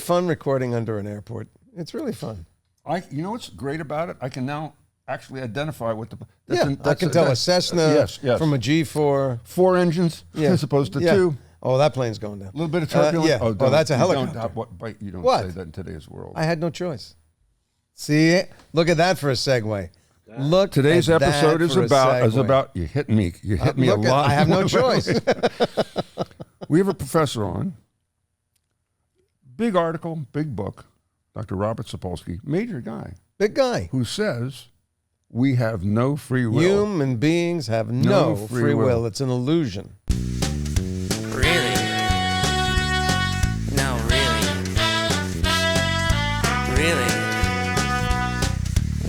fun recording under an airport. It's really fun. You know what's great about it? I can now actually identify what the... I can tell a Cessna from a G4. 4 engines as opposed to 2. Oh, that plane's going down. A little bit of turbulence. Oh, that's a helicopter. You don't say that in today's world. I had no choice. See, look at that for a segue. Look, today's episode is about you hit me. You hit me a lot. I have no choice. We have a professor on. Big article, big book. Dr. Robert Spolski, major guy. Big guy. Who says we have no free will. Human beings have no free will. It's an illusion. Really? No, really? Really?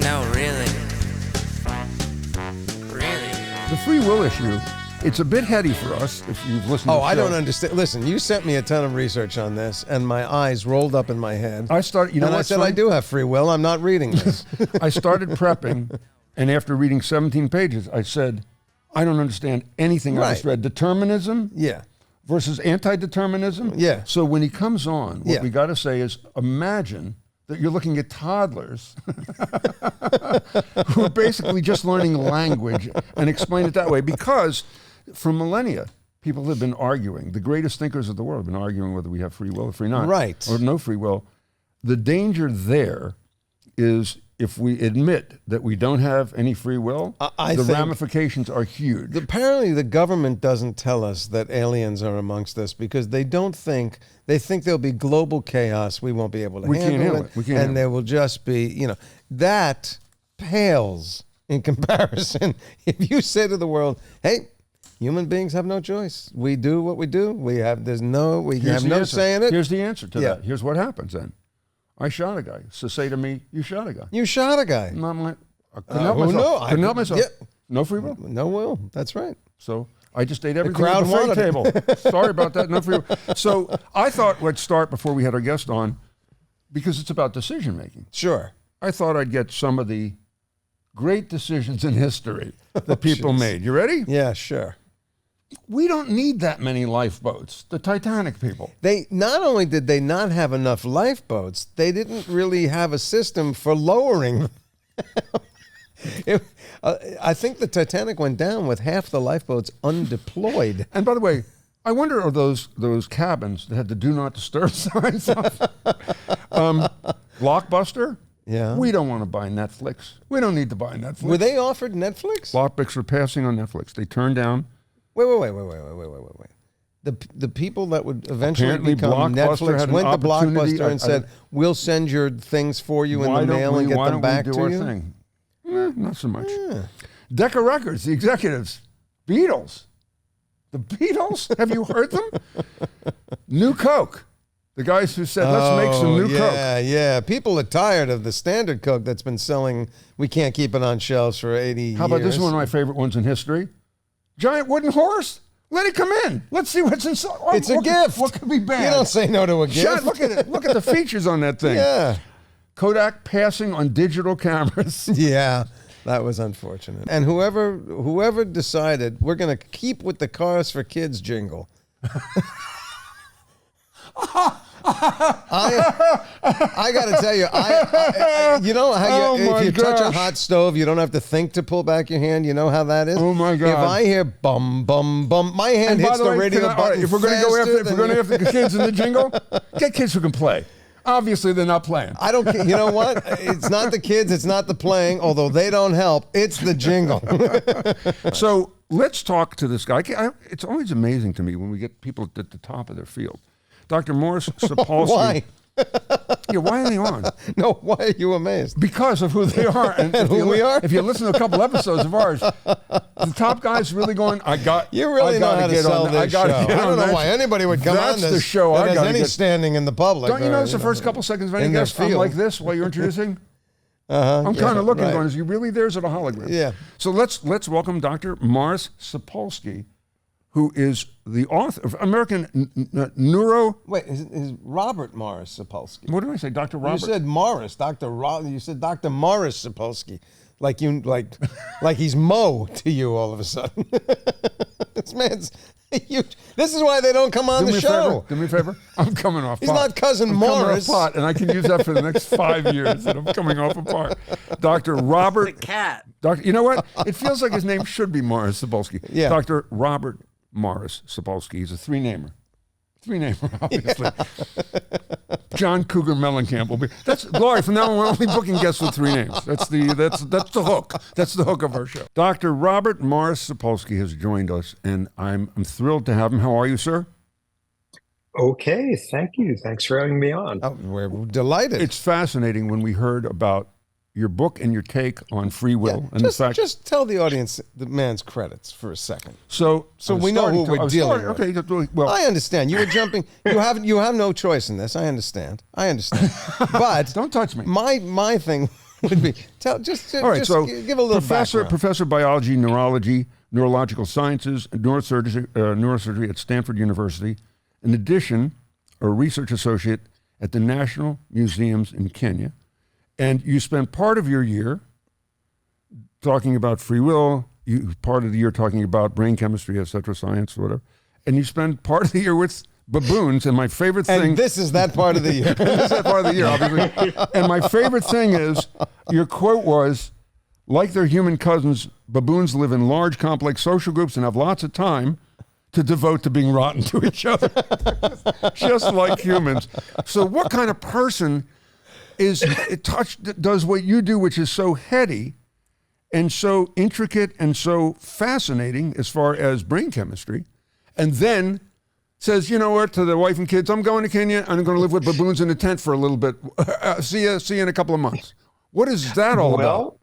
No, really? Really? The free will issue, it's a bit heady for us if you've listened to the show. I don't understand. Listen, you sent me a ton of research on this, and my eyes rolled up in my head. I said, I do have free will. I'm not reading this. I started prepping, and after reading 17 pages, I said, I don't understand anything I just read. Determinism versus anti-determinism. Yeah. So when he comes on, what we got to say is, imagine that you're looking at toddlers who are basically just learning language and explain it that way. Because for millennia, people have been arguing, the greatest thinkers of the world have been arguing whether we have free will or free not. Right. Or no free will. The danger there is if we admit that we don't have any free will, the ramifications are huge. Apparently the government doesn't tell us that aliens are amongst us because they think there'll be global chaos. We won't be able to handle it. And there will just be, that pales in comparison. If you say to the world, hey, human beings have no choice. We do what we do. We have no say in it. Here's the answer to that. Here's what happens then. I shot a guy. So say to me, you shot a guy. You shot a guy. And I'm like, I couldn't help myself. Couldn't help myself. Yeah. No free will. No will. That's right. So I just ate everything at the buffet table. Sorry about that. No free will. So I thought we'd start before we had our guest on, because it's about decision making. Sure. I thought I'd get some of the great decisions in history that people made. You ready? Yeah, sure. We don't need that many lifeboats. The Titanic people. They not only did they not have enough lifeboats, they didn't really have a system for lowering them. I think the Titanic went down with half the lifeboats undeployed. And by the way, I wonder are those cabins that had the do not disturb signs up? Blockbuster? Yeah. We don't want to buy Netflix. We don't need to buy Netflix. Were they offered Netflix? Blockbuster were passing on Netflix. They turned down. Wait. The people that would eventually Apparently become Netflix went to Blockbuster and said, we'll send your things for you in the mail and get them back to you? Why don't we do our thing? Not so much. Decca Records, the executives. Beatles. The Beatles? Have you heard them? New Coke. The guys who said, let's make some new Coke. Yeah. People are tired of the standard Coke that's been selling. We can't keep it on shelves for 80 years. How about this one of my favorite ones in history? Giant wooden horse. Let it come in. Let's see what's inside. It's a gift. What could be bad? You don't say no to a gift. Look at it. Look at the features on that thing. Yeah. Kodak passing on digital cameras. Yeah, that was unfortunate. And whoever decided we're going to keep with the Cars for Kids jingle. I got to tell you, you know how if you touch a hot stove, you don't have to think to pull back your hand. You know how that is. Oh my God! If I hear bum bum bum, my hand hits the radio button. If we're going to go after the kids in the jingle, get kids who can play. Obviously, they're not playing. I don't care. You know what? It's not the kids. It's not the playing, although they don't help. It's the jingle. So let's talk to this guy. It's always amazing to me when we get people at the top of their field. Dr. Morris Sapolsky. Why? Yeah, why are they on? No, why are you amazed? Because of who they are. And who we are? If you listen to a couple episodes of ours, the top guy's really going, You really know how to sell this show. I don't know why anybody would come on this. That's the show that has any standing in the public. Don't you notice the first couple seconds of any guest I'm like this while you're introducing? I'm kind of looking going, is he really there? Is it a hologram? Yeah. So let's welcome Dr. Morris Sapolsky, who is the author of American Neuro... Wait, is Robert Morris Sapolsky? What did I say, Dr. Robert? You said Morris, you said Dr. Morris Sapolsky. Like he's Mo to you all of a sudden. This man's, This is why they don't come on the show. Do me a favor. I'm coming off He's pot. not Cousin Morris. Coming off pot, and I can use that for the next 5 years that I'm coming off a pot. Dr. Robert. The cat. You know what? It feels like his name should be Morris Sapolsky. Yeah. Dr. Robert Morris Sapolsky. He's a three-namer. Obviously. John Cougar Mellencamp will be. That's Glory. From now on, we're only booking guests with 3 names. That's the hook. That's the hook of our show. Dr. Robert Morris Sapolsky has joined us, and I'm thrilled to have him. How are you, sir? Okay, thank you. Thanks for having me on. Oh, we're delighted. It's fascinating when we heard about your book and your take on free will, and just tell the audience the man's credits for a second. So we know who we're dealing with. Okay, well, I understand. You were jumping. You have no choice in this. I understand. But don't touch me. My thing would be give a little background. Professor of biology, neurology, neurological sciences, neurosurgery at Stanford University. In addition, a research associate at the National Museums in Kenya. And you spent part of your year talking about free will, part of the year talking about brain chemistry, etc., science, whatever. And you spend part of the year with baboons. And my favorite thing... And this is that part of the year. This is that part of the year, obviously. And my favorite thing is, your quote was, like their human cousins, baboons live in large, complex social groups and have lots of time to devote to being rotten to each other. Just like humans. So what kind of person... does what you do, which is so heady and so intricate and so fascinating as far as brain chemistry, and then says, you know what, to the wife and kids, I'm going to Kenya, I'm going to live with baboons in a tent for a little bit. See you in a couple of months. What is that all about?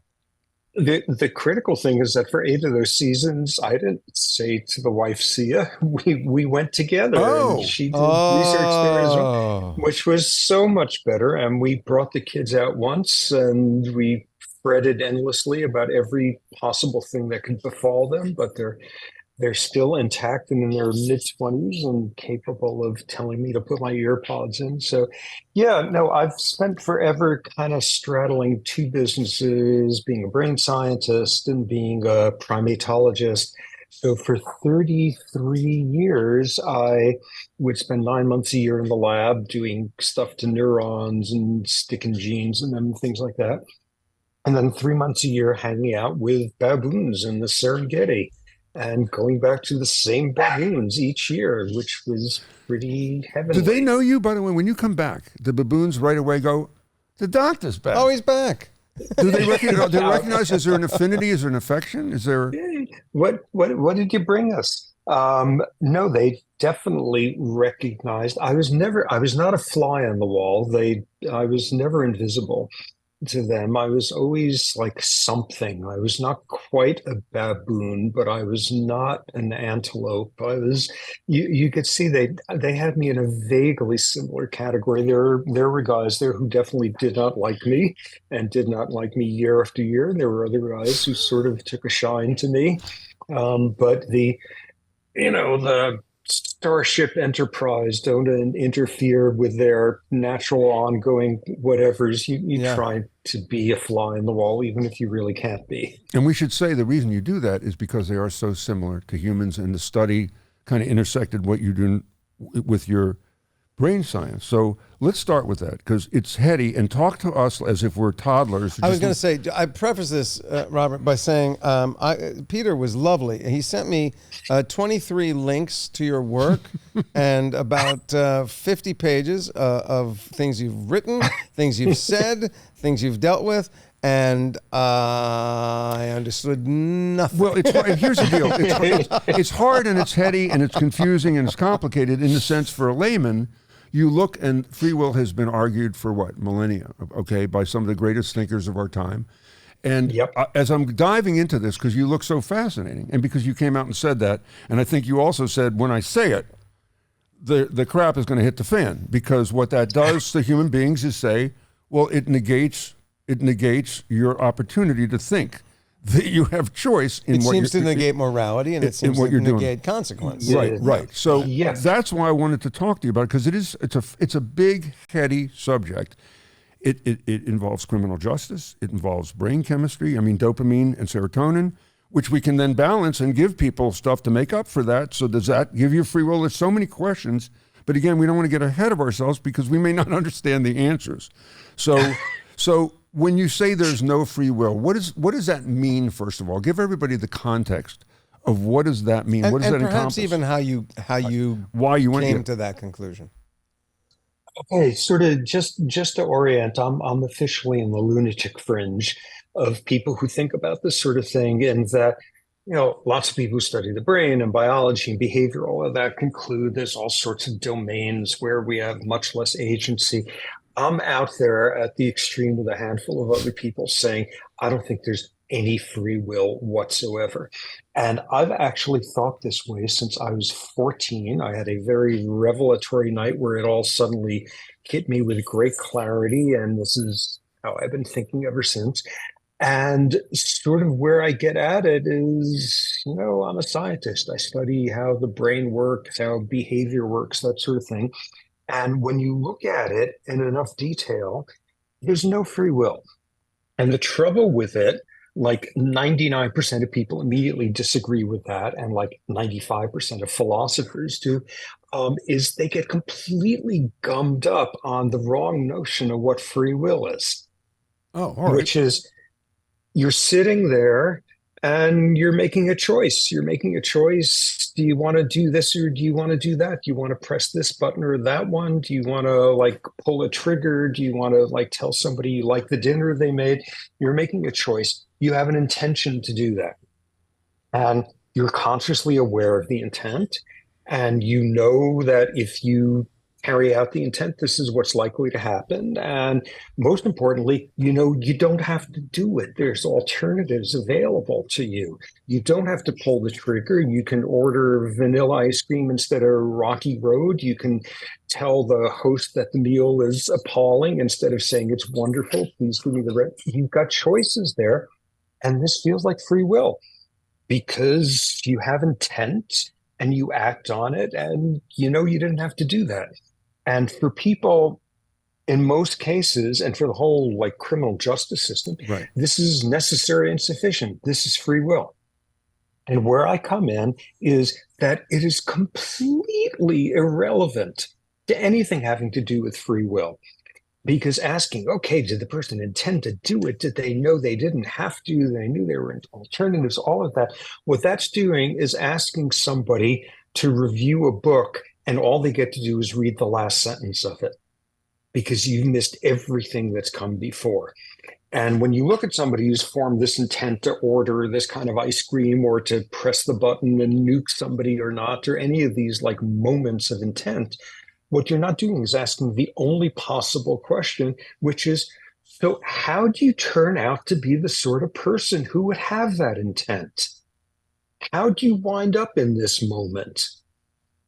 The critical thing is that for 8 of those seasons, I didn't say to the wife, see ya. We went together. And she did research there as well, which was so much better. And we brought the kids out once and we fretted endlessly about every possible thing that could befall them, but they're still intact and in their mid-20s and capable of telling me to put my ear pods in. So, yeah, no, I've spent forever kind of straddling 2 businesses, being a brain scientist and being a primatologist. So for 33 years, I would spend 9 months a year in the lab doing stuff to neurons and sticking genes in them, things like that. And then 3 months a year hanging out with baboons in the Serengeti. And going back to the same baboons each year, which was pretty heavenly. Do they know you, by the way, when you come back? The baboons right away go, the doctor's back. Oh, he's back. Do they recognize, is there an affinity? Is there an affection? Is there... What did you bring us? No, they definitely recognized. I was not a fly on the wall. I was never invisible to them. I was always like something. I was not quite a baboon, but I was not an antelope. You could see they had me in a vaguely similar category. There were guys there who definitely did not like me and did not like me year after year. There were other guys who sort of took a shine to me. But the Starship Enterprise don't interfere with their natural ongoing whatevers. You try to be a fly in the wall, even if you really can't be. And we should say the reason you do that is because they are so similar to humans, and the study kind of intersected what you do with your brain science. So let's start with that, because it's heady, and talk to us as if we're toddlers. I was going to say, I preface this, Robert, by saying Peter was lovely. He sent me 23 links to your work and about 50 pages of things you've written, things you've said, things you've dealt with. And I understood nothing. Well, here's the deal. It's hard and it's heady and it's confusing and it's complicated in the sense for a layman. You look, and free will has been argued for what, millennia, okay, by some of the greatest thinkers of our time. And as I'm diving into this, because you look so fascinating, and because you came out and said that, and I think you also said, when I say it, the crap is going to hit the fan, because what that does to human beings is say, well, it negates your opportunity to think that you have choice in what seems to negate morality, and it seems to negate consequence. Right. So that's why I wanted to talk to you about it, because it's a big, heady subject. It involves criminal justice. It involves brain chemistry. I mean, dopamine and serotonin. which we can then balance and give people stuff to make up for that. So does that give you free will? There's so many questions, but again, we don't want to get ahead of ourselves because we may not understand the answers. So when you say there's no free will, what does that mean? First of all, give everybody the context of what does that mean? What does that encompass? Perhaps even why you came to that conclusion. Okay, sort of just to orient, I'm officially in the lunatic fringe of people who think about this sort of thing, and that, lots of people who study the brain and biology and behavior, all of that, conclude there's all sorts of domains where we have much less agency. I'm out there at the extreme with a handful of other people saying, I don't think there's any free will whatsoever. And I've actually thought this way since I was 14. I had a very revelatory night where it all suddenly hit me with great clarity. And this is how I've been thinking ever since. And sort of where I get at it is, I'm a scientist. I study how the brain works, how behavior works, that sort of thing. And when you look at it in enough detail, there's no free will. And the trouble with it, like 99% of people immediately disagree with that, and like 95% of philosophers do, is they get completely gummed up on the wrong notion of what free will is. Oh, all right. Which is, you're sitting there and you're making a choice. You're making a choice. Do you want to do this or do you want to do that? Do you want to press this button or that one? Do you want to pull a trigger? Do you want to tell somebody you like the dinner they made? You're making a choice. You have an intention to do that. And you're consciously aware of the intent. And you know that if you carry out the intent, this is what's likely to happen. And most importantly, you don't have to do it. There's alternatives available to you. You don't have to pull the trigger. You can order vanilla ice cream instead of Rocky Road. You can tell the host that the meal is appalling instead of saying it's wonderful. Please give me the rest. You've got choices there. And this feels like free will because you have intent and you act on it, and you didn't have to do that. And for people, in most cases, and for the whole criminal justice system, right, this is necessary and sufficient. This is free will. And where I come in is that it is completely irrelevant to anything having to do with free will. Because asking, okay, did the person intend to do it? Did they know they didn't have to? They knew there were alternatives, all of that. What that's doing is asking somebody to review a book and all they get to do is read the last sentence of it because you've missed everything that's come before. And when you look at somebody who's formed this intent to order this kind of ice cream or to press the button and nuke somebody or not, or any of these moments of intent, what you're not doing is asking the only possible question, which is, so how do you turn out to be the sort of person who would have that intent? How do you wind up in this moment?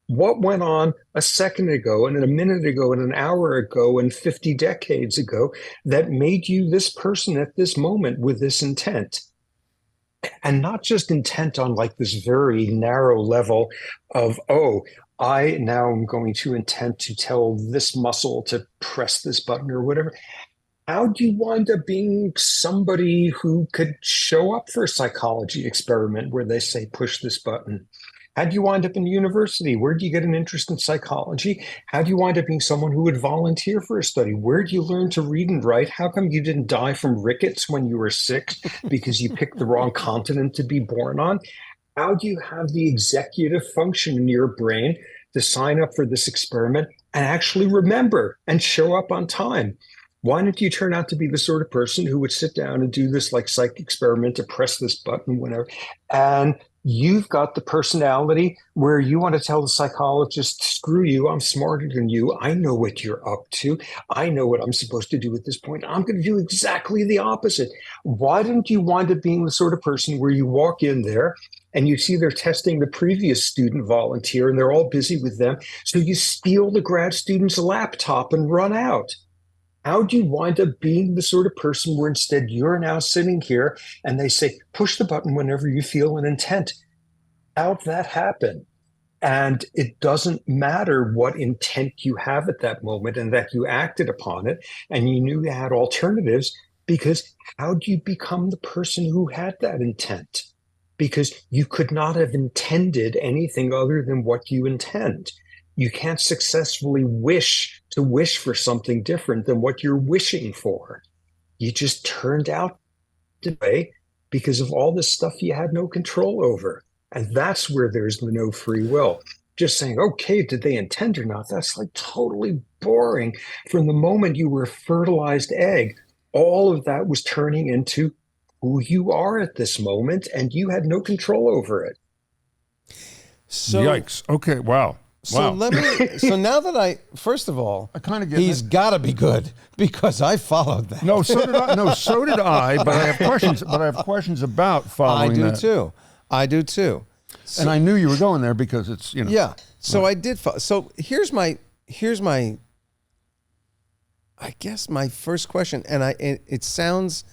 What went on a second ago and a minute ago and an hour ago and 50 decades ago that made you this person at this moment with this intent? And not just intent on this very narrow level of, I now am going to intend to tell this muscle to press this button or whatever. How do you wind up being somebody who could show up for a psychology experiment where they say, push this button? How do you wind up in university? Where do you get an interest in psychology? How do you wind up being someone who would volunteer for a study? Where do you learn to read and write? How come you didn't die from rickets when you were 6 because you picked the wrong continent to be born on? How do you have the executive function in your brain to sign up for this experiment and actually remember and show up on time? Why don't you turn out to be the sort of person who would sit down and do this psych experiment to press this button whenever? And you've got the personality where you want to tell the psychologist, screw you, I'm smarter than you. I know what you're up to. I know what I'm supposed to do at this point. I'm going to do exactly the opposite. Why don't you wind up being the sort of person where you walk in there and you see they're testing the previous student volunteer and they're all busy with them. So you steal the grad student's laptop and run out. How do you wind up being the sort of person where instead you're now sitting here and they say, push the button whenever you feel an intent? How'd that happen? And it doesn't matter what intent you have at that moment and that you acted upon it and you knew you had alternatives, because how do you become the person who had that intent? because you could not have intended anything other than what you intend. You can't successfully wish for something different than what you're wishing for. You just turned out today because of all this stuff you had no control over. And that's where there's no free will. Just saying, okay, did they intend or not? That's like totally boring. From the moment you were a fertilized egg, all of that was turning into who you are at this moment, and you had no control over it. So, yikes. Okay, wow. So now that first of all, I kind of get he's got to be good because I followed that. No, so did I. No, so did I. But I have questions. But I have questions about following that. I do too. So, and I knew you were going there because it's Yeah. So right. I did. So here's my. I guess my first question, and it sounds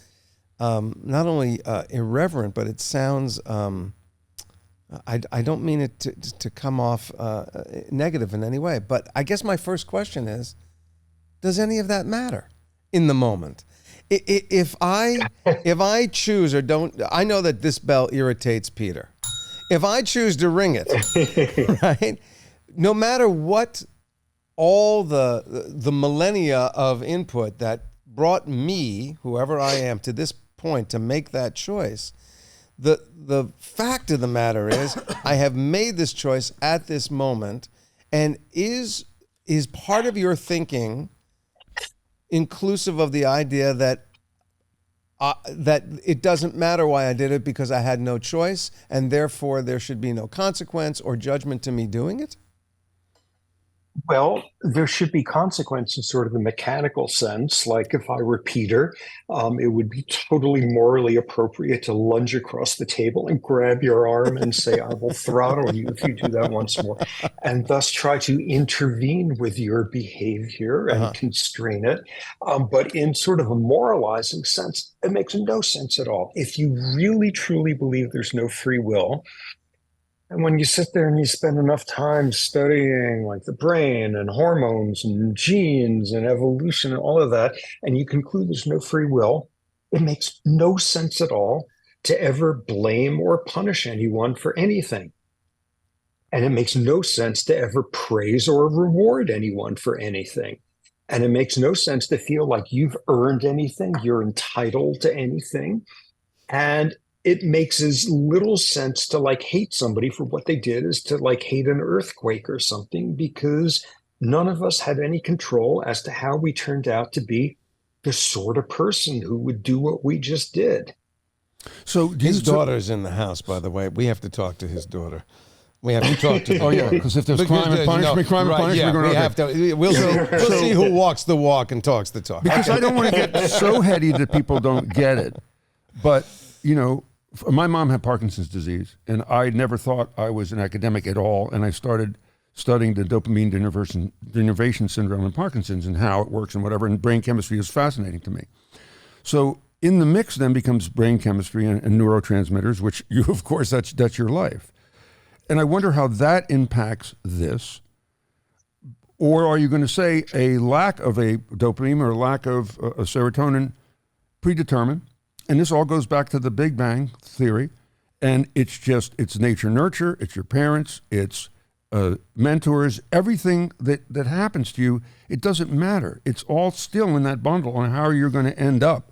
not only irreverent, but it sounds. I don't mean it to come off negative in any way, but I guess my first question is, does any of that matter in the moment? If I choose or don't, I know that this bell irritates Peter. If I choose to ring it, right, no matter what all the millennia of input that brought me, whoever I am, to this point to make that choice, the fact of the matter is I have made this choice at this moment, and is part of your thinking inclusive of the idea that it doesn't matter why I did it because I had no choice, and therefore there should be no consequence or judgment to me doing it? Well, there should be consequence in sort of the mechanical sense. Like if I were Peter, it would be totally morally appropriate to lunge across the table and grab your arm and say, I will throttle you if you do that once more, and thus try to intervene with your behavior and constrain it. But in sort of a moralizing sense, it makes no sense at all. If you really, truly believe there's no free will, and when you sit there and you spend enough time studying like the brain and hormones and genes and evolution and all of that, and you conclude there's no free will, it makes no sense at all to ever blame or punish anyone for anything. And it makes no sense to ever praise or reward anyone for anything. And it makes no sense to feel like you've earned anything, you're entitled to anything. And it makes as little sense to like hate somebody for what they did as to like hate an earthquake or something, because none of us had any control as to how we turned out to be the sort of person who would do what we just did. So his daughter's in the house, by the way. We have to talk to his daughter. We have to talk to. Oh yeah, because if there's crime and punishment, we have to. We'll see who walks the walk and talks the talk. Because I don't want to get so heady that people don't get it, but my mom had Parkinson's disease, and I never thought I was an academic at all. And I started studying the dopamine denervation syndrome in Parkinson's and how it works and whatever. And brain chemistry is fascinating to me. So in the mix then becomes brain chemistry and neurotransmitters, which you, of course, that's your life. And I wonder how that impacts this. Or are you going to say a lack of a dopamine or a lack of a serotonin predetermined? And this all goes back to the Big Bang theory. And it's nature nurture, it's your parents, it's mentors, everything that happens to you, it doesn't matter. It's all still in that bundle on how you're going to end up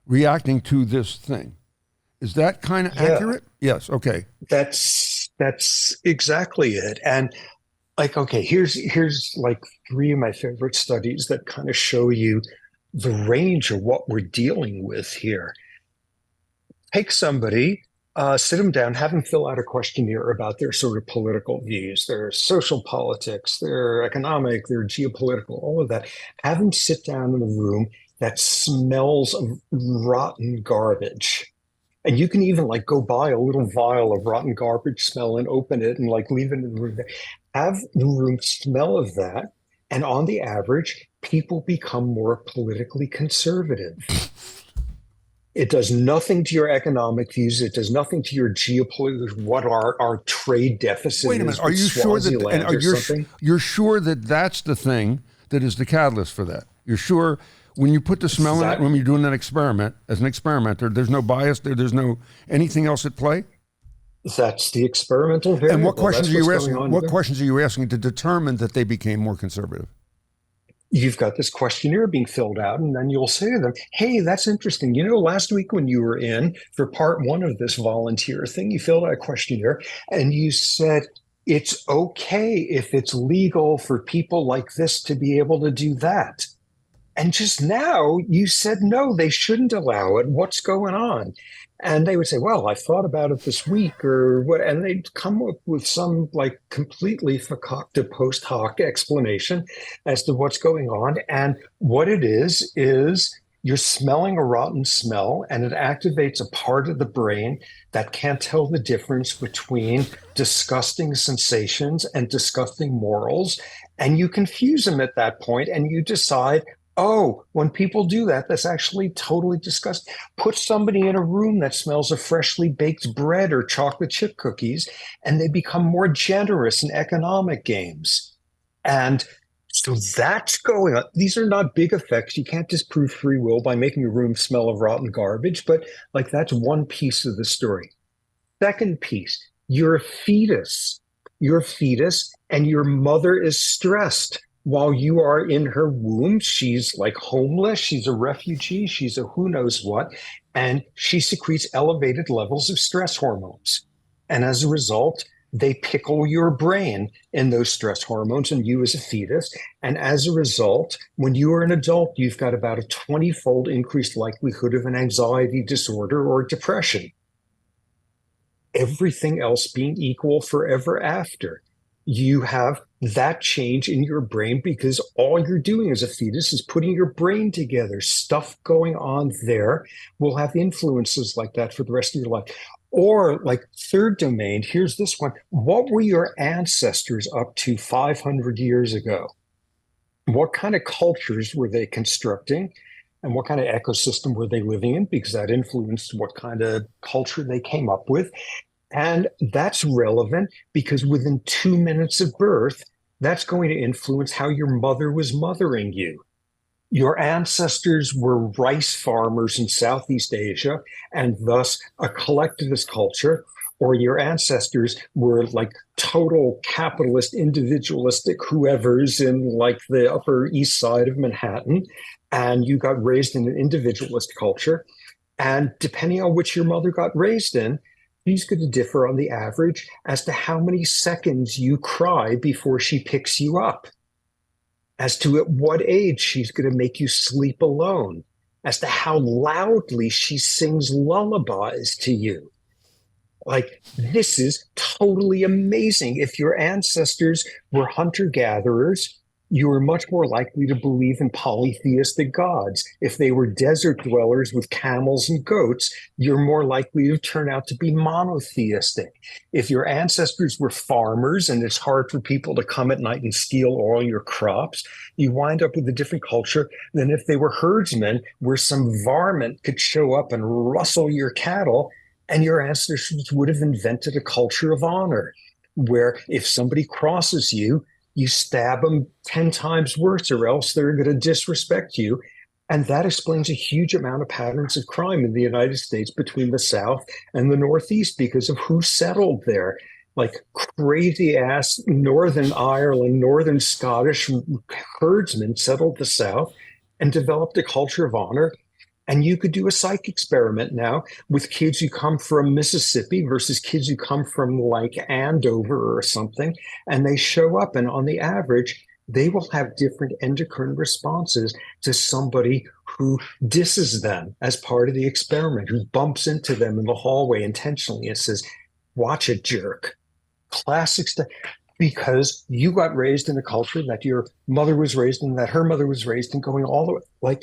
reacting to this thing. Is that kind of accurate? Yes, okay. That's exactly it. And like, okay, here's like 3 of my favorite studies that kind of show you the range of what we're dealing with here. Take somebody, sit them down, have them fill out a questionnaire about their sort of political views, their social politics, their economic, their geopolitical, all of that. Have them sit down in a room that smells of rotten garbage. And you can even like go buy a little vial of rotten garbage smell and open it and like leave it in the room. Have the room smell of that. And on the average, people become more politically conservative. It does nothing to your economic views. It does nothing to your geopolitics. What our trade deficit is. Wait a minute. Are you sure that you're sure that that's the thing that is the catalyst for that? You're sure when you put the smell in it, when you're doing that experiment as an experimenter, there's no bias there. There's no anything else at play. That's the experimental variable. And what questions are you asking? What questions are you asking to determine that they became more conservative? You've got this questionnaire being filled out, and then you'll say to them, hey, that's interesting. You know, last week when you were in for part one of this volunteer thing, you filled out a questionnaire and you said, it's okay if it's legal for people like this to be able to do that. And just now you said, no, they shouldn't allow it. What's going on? And they would say, well, I thought about it this week or what, and they'd come up with some like completely concocted post hoc explanation as to what's going on. And what it is you're smelling a rotten smell, and it activates a part of the brain that can't tell the difference between disgusting sensations and disgusting morals. And you confuse them at that point, and you decide, oh, when people do that, that's actually totally disgusting. Put somebody in a room that smells of freshly baked bread or chocolate chip cookies, and they become more generous in economic games. And so that's going on. These are not big effects. You can't disprove free will by making a room smell of rotten garbage, but like that's one piece of the story. Second piece, you're a fetus. You're a fetus, and your mother is stressed. While you are in her womb, she's like homeless, she's a refugee, she's a who knows what, and she secretes elevated levels of stress hormones. And as a result, they pickle your brain in those stress hormones and you as a fetus. And as a result, when you are an adult, you've got about a 20-fold increased likelihood of an anxiety disorder or depression. Everything else being equal forever after. You have that change in your brain because all you're doing as a fetus is putting your brain together. Stuff going on there will have influences like that for the rest of your life. Or like third domain, here's this one. What were your ancestors up to 500 years ago? What kind of cultures were they constructing? And what kind of ecosystem were they living in? Because that influenced what kind of culture they came up with. And that's relevant because within 2 minutes of birth, that's going to influence how your mother was mothering you. Your ancestors were rice farmers in Southeast Asia and thus a collectivist culture, or your ancestors were like total capitalist, individualistic whoever's in like the Upper East Side of Manhattan, and you got raised in an individualist culture. And depending on which your mother got raised in, she's going to differ on the average as to how many seconds you cry before she picks you up, as to at what age she's going to make you sleep alone, as to how loudly she sings lullabies to you. Like, this is totally amazing. If your ancestors were hunter-gatherers, you were much more likely to believe in polytheistic gods. If they were desert dwellers with camels and goats, you're more likely to turn out to be monotheistic. If your ancestors were farmers and it's hard for people to come at night and steal all your crops, you wind up with a different culture than if they were herdsmen, where some varmint could show up and rustle your cattle, and your ancestors would have invented a culture of honor, where if somebody crosses you, you stab them 10 times worse, or else they're going to disrespect you. And that explains a huge amount of patterns of crime in the United States between the South and the Northeast because of who settled there. Like crazy ass Northern Ireland, Northern Scottish herdsmen settled the South and developed a culture of honor. And you could do a psych experiment now with kids who come from Mississippi versus kids who come from like Andover or something. And they show up, and on the average, they will have different endocrine responses to somebody who disses them as part of the experiment, who bumps into them in the hallway intentionally and says, watch it, jerk. Classic stuff. Because you got raised in a culture that your mother was raised in, that her mother was raised in, going all the way, like,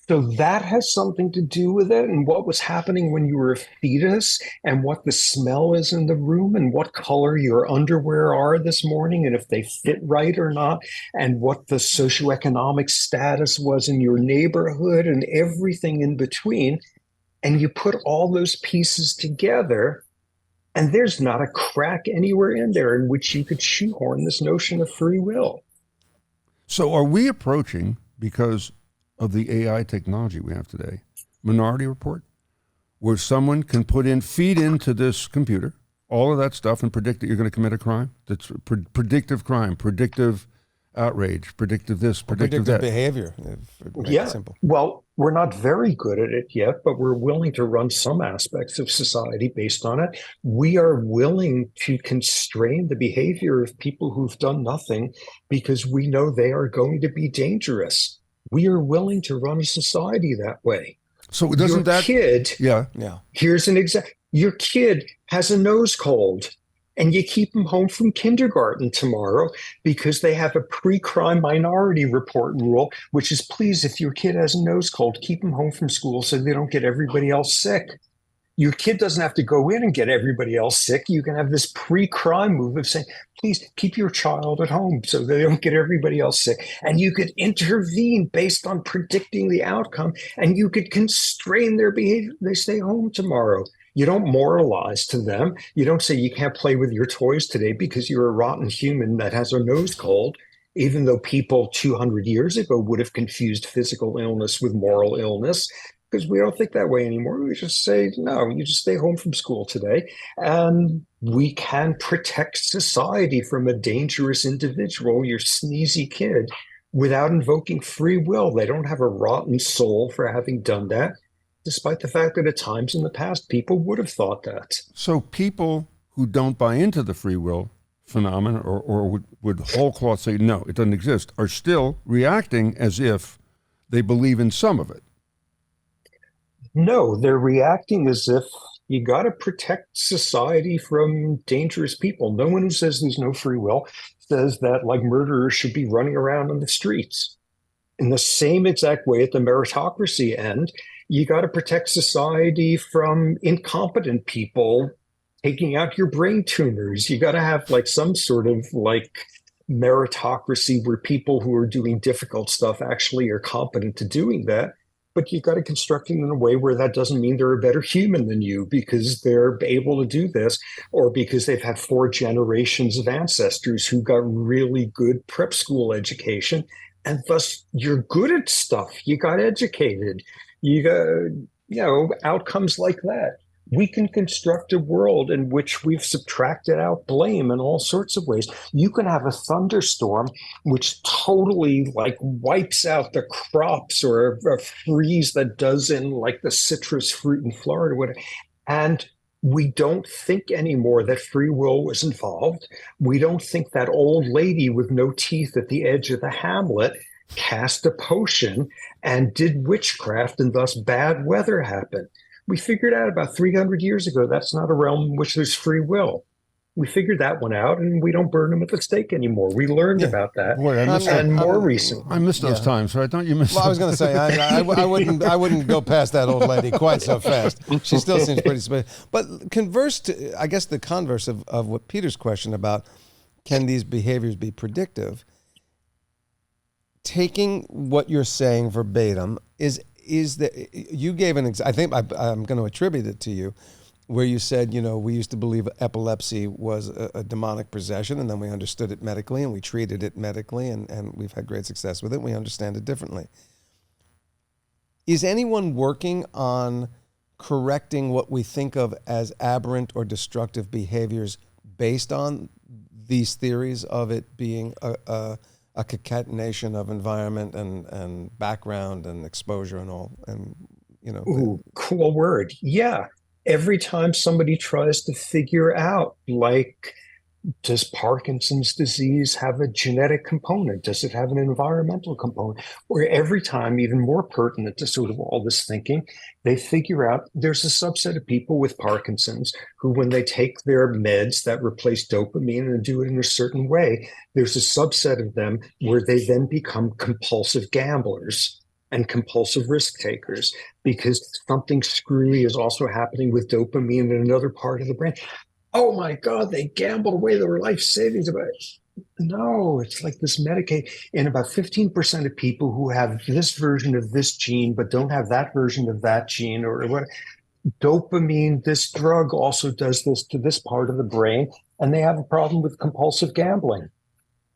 so that has something to do with it, and what was happening when you were a fetus, and what the smell is in the room, and what color your underwear are this morning, and if they fit right or not, and what the socioeconomic status was in your neighborhood, and everything in between. And you put all those pieces together, and there's not a crack anywhere in there in which you could shoehorn this notion of free will. So are we approaching, because of the AI technology we have today, Minority Report, where someone can feed into this computer all of that stuff and predict that you're going to commit a crime? That's predictive crime, predictive outrage, predictive this, predictive that. Behavior. Yeah. Simple. Well, we're not very good at it yet, but we're willing to run some aspects of society based on it. We are willing to constrain the behavior of people who've done nothing because we know they are going to be dangerous. We are willing to run a society that way. So doesn't that kid? Yeah. Here's an example. Your kid has a nose cold, and you keep them home from kindergarten tomorrow because they have a pre-crime minority report rule, which is, please, if your kid has a nose cold, keep them home from school so they don't get everybody else sick. Your kid doesn't have to go in and get everybody else sick. You can have this pre-crime move of saying, please keep your child at home so they don't get everybody else sick. And you could intervene based on predicting the outcome, and you could constrain their behavior. They stay home tomorrow. You don't moralize to them. You don't say you can't play with your toys today because you're a rotten human that has a nose cold, even though people 200 years ago would have confused physical illness with moral illness, because we don't think that way anymore. We just say, no, you just stay home from school today. And we can protect society from a dangerous individual, your sneezy kid, without invoking free will. They don't have a rotten soul for having done that, despite the fact that at times in the past, people would have thought that. So people who don't buy into the free will phenomenon or would whole cloth say, no, it doesn't exist, are still reacting as if they believe in some of it. No, they're reacting as if you got to protect society from dangerous people. No one who says there's no free will says that like murderers should be running around on the streets. In the same exact way at the meritocracy end, you got to protect society from incompetent people taking out your brain tumors. You got to have like some sort of like meritocracy where people who are doing difficult stuff actually are competent to doing that. But you got to construct it in a way where that doesn't mean they're a better human than you because they're able to do this, or because they've had 4 generations of ancestors who got really good prep school education. And thus you're good at stuff. You got educated. You got, outcomes like that. We can construct a world in which we've subtracted out blame in all sorts of ways. You can have a thunderstorm which totally like wipes out the crops, or a freeze that does in like the citrus fruit in Florida, whatever. And we don't think anymore that free will was involved. We don't think that old lady with no teeth at the edge of the hamlet cast a potion and did witchcraft, and thus bad weather happened. We figured out about 300 years ago that's not a realm in which there's free will. We figured that one out, and we don't burn them at the stake anymore. We learned about that, more recently. I missed those times, right? Don't you miss? Well, I was going to say I wouldn't go past that old lady quite so fast. She still seems pretty special. But I guess the converse of what Peter's question about, can these behaviors be predictive? Taking what you're saying verbatim is that you gave an example. I think I'm going to attribute it to you, where you said, we used to believe epilepsy was a demonic possession, and then we understood it medically, and we treated it medically, and we've had great success with it. We understand it differently. Is anyone working on correcting what we think of as aberrant or destructive behaviors based on these theories of it being a concatenation of environment and background and exposure and all, and Ooh, cool word. Yeah. Every time somebody tries to figure out, like, does Parkinson's disease have a genetic component? Does it have an environmental component? Or every time, even more pertinent to sort of all this thinking, they figure out there's a subset of people with Parkinson's who, when they take their meds that replace dopamine and do it in a certain way, there's a subset of them where they then become compulsive gamblers and compulsive risk takers because something screwy is also happening with dopamine in another part of the brain. Oh my God, they gambled away their life savings. No, it's like this Medicaid. And about 15% of people who have this version of this gene, but don't have that version of that gene, or what, dopamine, this drug also does this to this part of the brain, and they have a problem with compulsive gambling.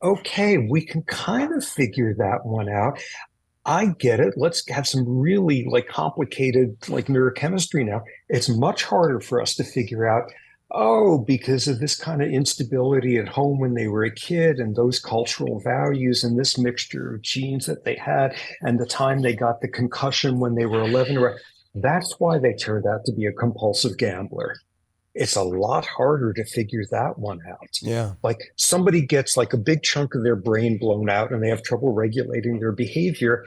Okay, we can kind of figure that one out. I get it. Let's have some really complicated neurochemistry now. It's much harder for us to figure out oh, because of this kind of instability at home when they were a kid and those cultural values and this mixture of genes that they had and the time they got the concussion when they were 11 or that's why they turned out to be a compulsive gambler. It's a lot harder to figure that one out. Yeah. Like somebody gets like a big chunk of their brain blown out and they have trouble regulating their behavior.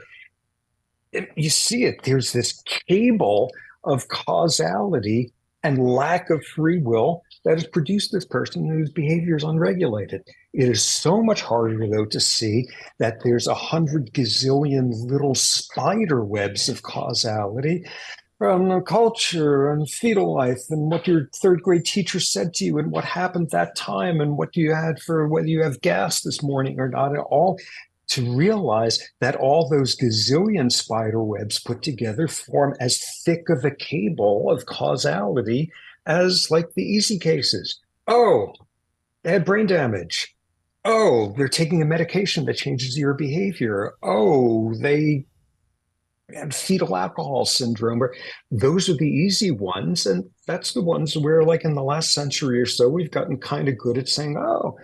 You see it, there's this cable of causality and lack of free will that has produced this person whose behavior is unregulated. It is so much harder, though, to see that there's 100 gazillion little spider webs of causality from culture and fetal life and what your third grade teacher said to you and what happened that time and what you had for whether you have gas this morning or not at all, to realize that all those gazillion spider webs put together form as thick of a cable of causality as like the easy cases. Oh, they had brain damage. Oh, they're taking a medication that changes your behavior. Oh, they had fetal alcohol syndrome. Those are the easy ones. And that's the ones where, like in the last century or so, we've gotten kind of good at saying, oh,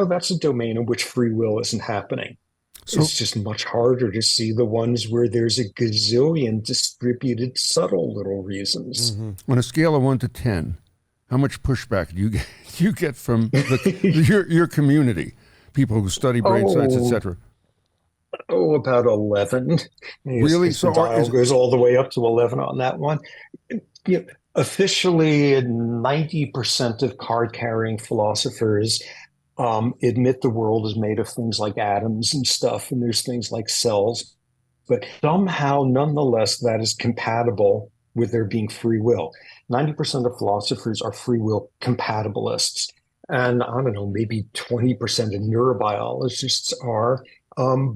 that's a domain in which free will isn't happening. So, it's just much harder to see the ones where there's a gazillion distributed, subtle little reasons. Mm-hmm. On a scale of 1 to 10, how much pushback do you get from your community, people who study brain science, etc.? Oh, about 11. Really? So the dial goes all the way up to 11 on that one. Officially, 90% of card-carrying philosophers admit the world is made of things like atoms and stuff, and there's things like cells, but somehow, nonetheless, that is compatible with there being free will. 90% of philosophers are free will compatibilists, and I don't know, maybe 20% of neurobiologists are,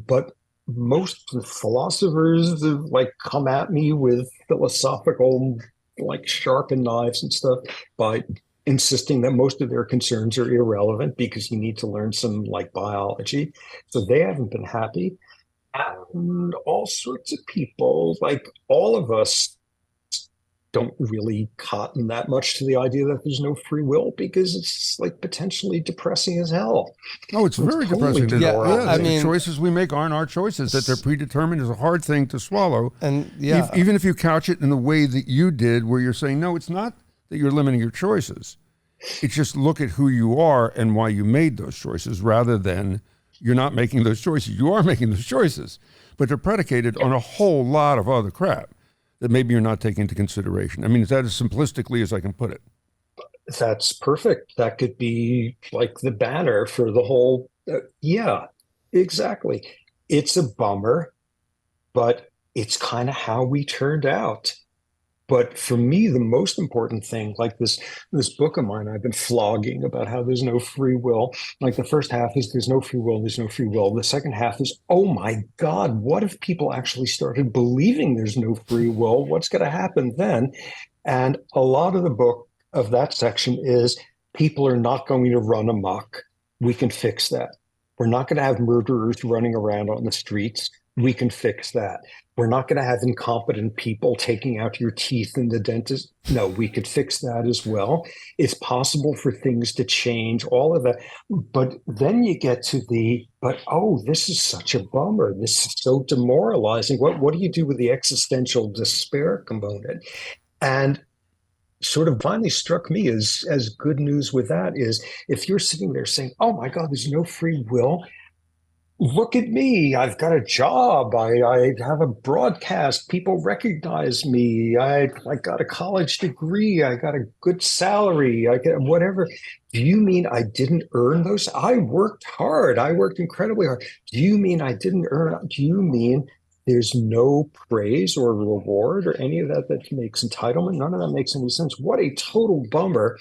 but most philosophers have like come at me with philosophical, like sharpened knives and stuff by insisting that most of their concerns are irrelevant because you need to learn some like biology. So they haven't been happy. And all sorts of people, like all of us, don't really cotton that much to the idea that there's no free will because it's like potentially depressing as hell. Oh, it's very depressing. I mean, the choices we make aren't our choices, that they're predetermined is a hard thing to swallow. And even if you couch it in the way that you did, where you're saying, no, it's not that you're limiting your choices. It's just look at who you are and why you made those choices rather than you're not making those choices. You are making those choices, but they're predicated on a whole lot of other crap that maybe you're not taking into consideration. I mean, is that as simplistically as I can put it? That's perfect. That could be like the banner for the whole, yeah, exactly. It's a bummer, but it's kind of how we turned out. But for me, the most important thing, like this book of mine I've been flogging about how there's no free will. Like the first half is there's no free will, there's no free will. The second half is, oh my God, what if people actually started believing there's no free will? What's going to happen then? And a lot of the book of that section is people are not going to run amok. We can fix that. We're not going to have murderers running around on the streets. We can fix that. We're not going to have incompetent people taking out your teeth in the dentist. No, we could fix that as well. It's possible for things to change, all of that. But then you get to this is such a bummer. This is so demoralizing. What do you do with the existential despair component? And sort of finally struck me as good news with that is if you're sitting there saying, oh my God, there's no free will. Look at me. I've got a job. I have a broadcast. People recognize me. I got a college degree. I got a good salary. I get whatever. Do you mean I didn't earn those? I worked hard. I worked incredibly hard. Do you mean I didn't earn? Do you mean there's no praise or reward or any of that makes entitlement? None of that makes any sense. What a total bummer.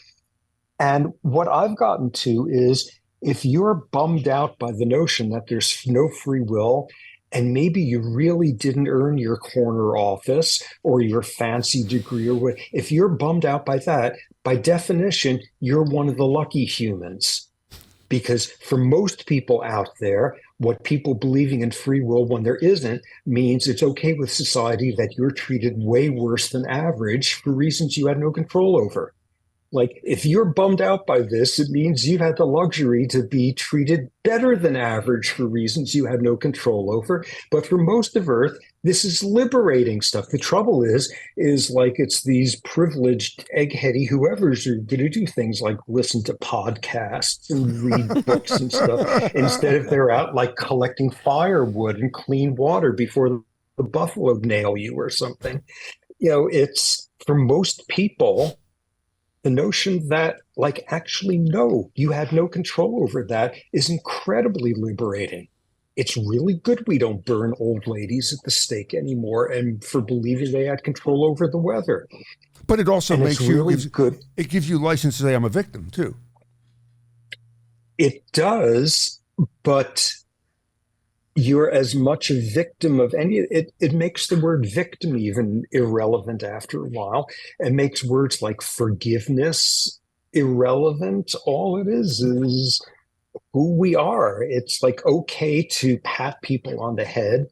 And what I've gotten to is, if you're bummed out by the notion that there's no free will, and maybe you really didn't earn your corner office or your fancy degree, or what, if you're bummed out by that, by definition, you're one of the lucky humans. Because for most people out there, what people believing in free will when there isn't means it's okay with society that you're treated way worse than average for reasons you had no control over. Like, if you're bummed out by this, it means you've had the luxury to be treated better than average for reasons you had no control over. But for most of Earth, this is liberating stuff. The trouble is like it's these privileged, eggheady whoever's are going to do things like listen to podcasts and read books and stuff instead of they're out like collecting firewood and clean water before the buffalo nail you or something. It's for most people, the notion that, like, actually, no, you had no control over that is incredibly liberating. It's really good we don't burn old ladies at the stake anymore and for believing they had control over the weather. But it also makes you really good. It gives you license to say I'm a victim too. It does, but you're as much a victim of it makes the word victim even irrelevant after a while. It makes words like forgiveness irrelevant. All it is who we are. It's like okay to pat people on the head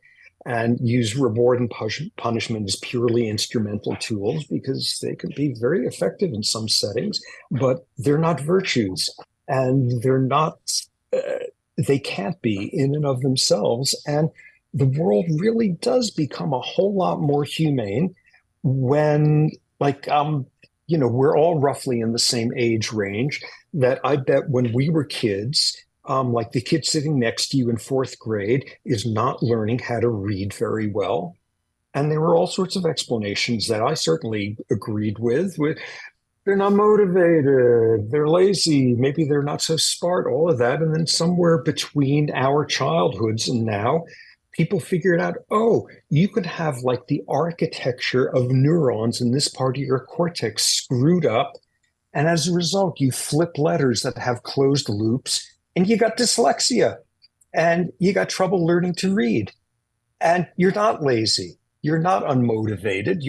and use reward and punishment as purely instrumental tools because they can be very effective in some settings, but they're not virtues and they're not they can't be in and of themselves. And the world really does become a whole lot more humane when, like, we're all roughly in the same age range. That I bet when we were kids, like the kid sitting next to you in fourth grade is not learning how to read very well. And there were all sorts of explanations that I certainly agreed with. They're not motivated, they're lazy, maybe they're not so smart, all of that. And then somewhere between our childhoods and now, people figured out, oh, you could have like the architecture of neurons in this part of your cortex screwed up. And as a result, you flip letters that have closed loops and you got dyslexia and you got trouble learning to read. And you're not lazy. You're not unmotivated.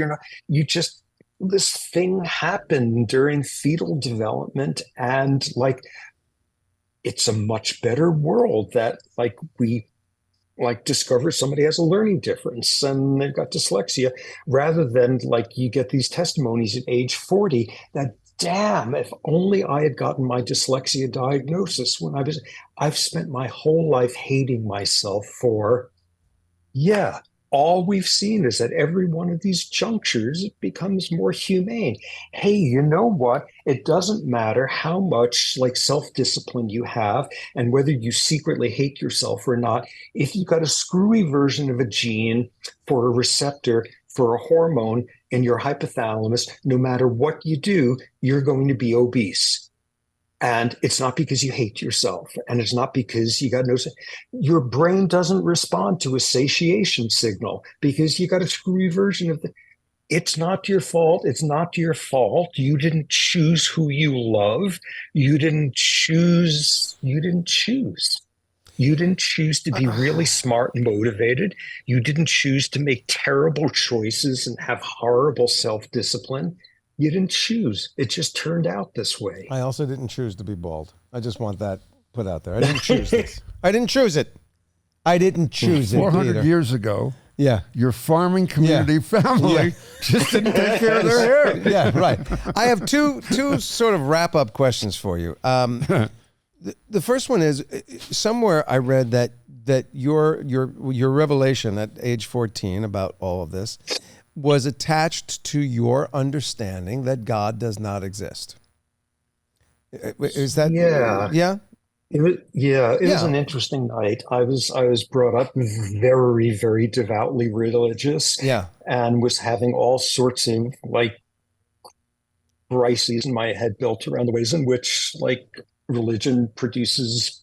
This thing happened during fetal development, and like it's a much better world that like we like discover somebody has a learning difference and they've got dyslexia, rather than like you get these testimonies at age 40 that damn, if only I had gotten my dyslexia diagnosis when I've spent my whole life hating myself for all we've seen is that every one of these junctures it becomes more humane. Hey, you know what? It doesn't matter how much like self-discipline you have and whether you secretly hate yourself or not. If you've got a screwy version of a gene for a receptor for a hormone in your hypothalamus, no matter what you do, you're going to be obese. And it's not because you hate yourself, and it's not because you got your brain doesn't respond to a satiation signal because you got a screwy version of it's not your fault. It's not your fault. You didn't choose who you love. You didn't choose to be really smart and motivated. You didn't choose to make terrible choices and have horrible self-discipline. You didn't choose. It just turned out this way. I also didn't choose to be bald. I just want that put out there. I didn't choose this. I didn't choose it. I didn't choose 400 years ago, yeah, your farming community family just didn't take care of their hair. Yeah, right. I have two sort of wrap-up questions for you. The first one is, somewhere I read that your revelation at age 14 about all of this was attached to your understanding that God does not exist. Is that yeah? It was an interesting night. I was brought up very, very devoutly religious, and was having all sorts of like crises in my head built around the ways in which like religion produces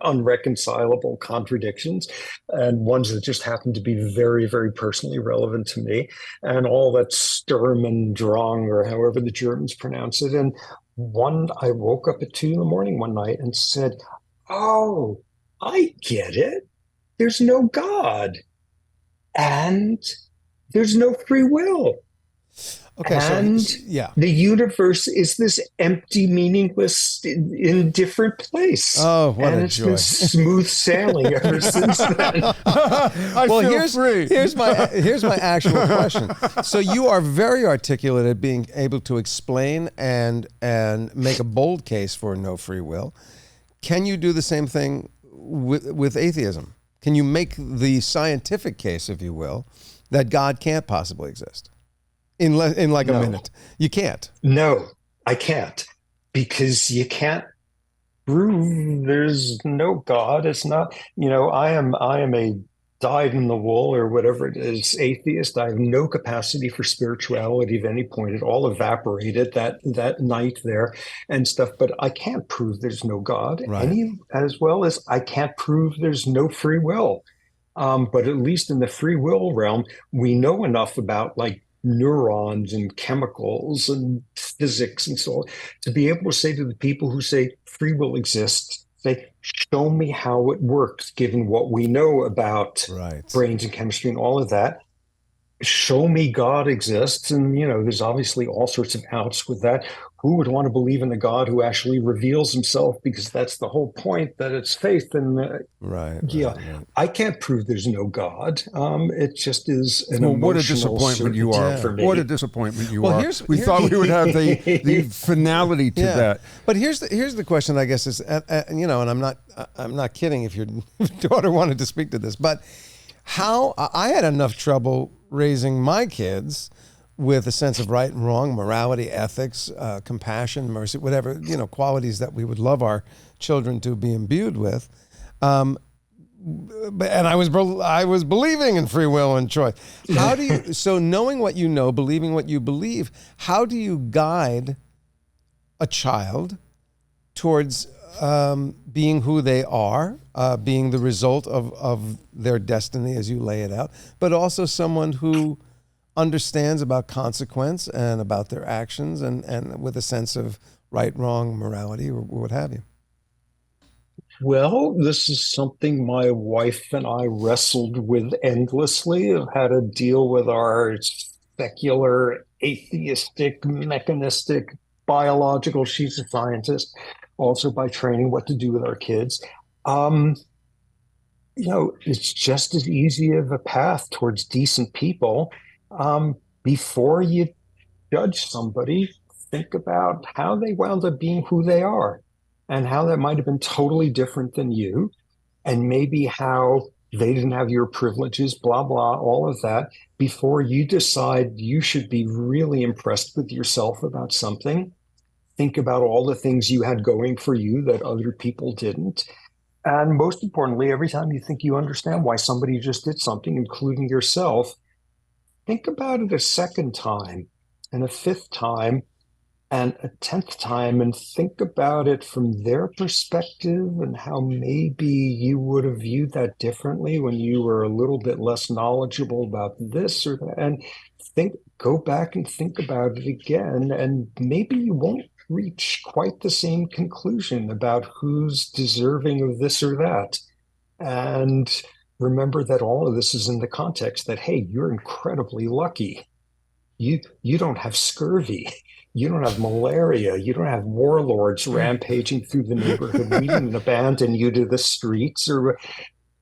unreconcilable contradictions, and ones that just happen to be very, very personally relevant to me, and all that Sturm und Drang, or however the Germans pronounce it. And I woke up at 2 a.m. one night and said, oh, I get it. There's no God and there's no free will. Okay, and the universe is this empty, meaningless, indifferent place. Oh, what and a it's joy! been smooth sailing ever since then. Here's my actual question. So you are very articulate at being able to explain and make a bold case for no free will. Can you do the same thing with atheism? Can you make the scientific case, if you will, that God can't possibly exist? In like a minute. You can't. No, I can't. Because you can't prove there's no God. It's not, I am a dyed in the wool or whatever it is, atheist. I have no capacity for spirituality at any point. It all evaporated that night there and stuff. But I can't prove there's no God, as well as I can't prove there's no free will. But at least in the free will realm, we know enough about like neurons and chemicals and physics and so on to be able to say to the people who say free will exists, say, show me how it works, given what we know about brains and chemistry and all of that. Show me God exists. And, there's obviously all sorts of outs with that. Who would want to believe in a God who actually reveals himself? Because that's the whole point, that it's faith. And I can't prove there's no God. It just is an emotional what a disappointment you are for me. What a disappointment you are. We thought we would have the finality to that. But here's the question, I guess, is, and I'm not kidding if your daughter wanted to speak to this, but how I had enough trouble raising my kids with a sense of right and wrong, morality, ethics, compassion, mercy, whatever, qualities that we would love our children to be imbued with. And I was believing in free will and choice. How do you, so knowing what you know, believing what you believe, how do you guide a child towards being who they are, being the result of their destiny as you lay it out, but also someone who understands about consequence and about their actions and with a sense of right, wrong, morality, or what have you? Well, this is something my wife and I wrestled with endlessly, of how to deal with our secular, atheistic, mechanistic, biological, she's a scientist, also by training, what to do with our kids. It's just as easy of a path towards decent people. Before you judge somebody, think about how they wound up being who they are and how that might have been totally different than you, and maybe how they didn't have your privileges, blah, blah, all of that, before you decide you should be really impressed with yourself about something. Think about all the things you had going for you that other people didn't. And most importantly, every time you think you understand why somebody just did something, including yourself, think about it a second time and a fifth time and a 10th time, and think about it from their perspective and how maybe you would have viewed that differently when you were a little bit less knowledgeable about this or that. And go back and think about it again, and maybe you won't reach quite the same conclusion about who's deserving of this or that. And remember that all of this is in the context that, hey, you're incredibly lucky. You don't have scurvy. You don't have malaria. You don't have warlords rampaging through the neighborhood. We didn't abandon you to the streets. Or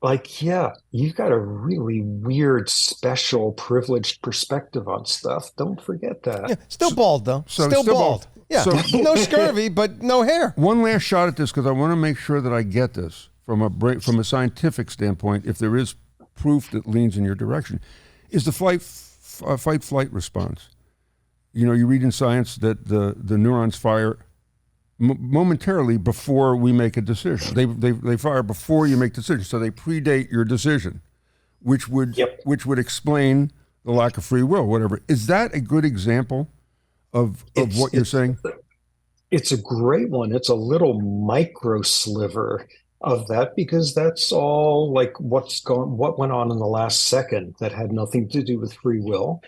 you've got a really weird, special, privileged perspective on stuff. Don't forget that. Yeah, still bald, though. Still bald. Yeah, so, no scurvy, but no hair. One last shot at this, because I want to make sure that I get this from a scientific standpoint, if there is proof that leans in your direction, is the fight-flight response. You read in science that the neurons fire momentarily before we make a decision. They fire before you make decisions, so they predate your decision, which would explain the lack of free will, whatever. Is that a good example of what you're saying? It's a great one. It's a little micro sliver of that, because that's all like what went on in the last second that had nothing to do with free will.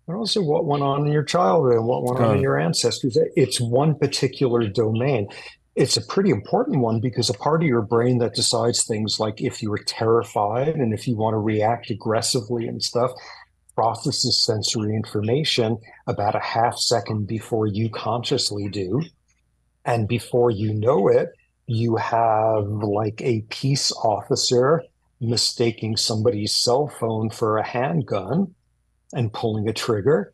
And also what went on in your childhood and what went on in your ancestors. It's one particular domain. It's a pretty important one, because a part of your brain that decides things like if you were terrified and if you want to react aggressively and stuff, processes sensory information about a half second before you consciously do. And before you know it, you have like a peace officer mistaking somebody's cell phone for a handgun and pulling a trigger.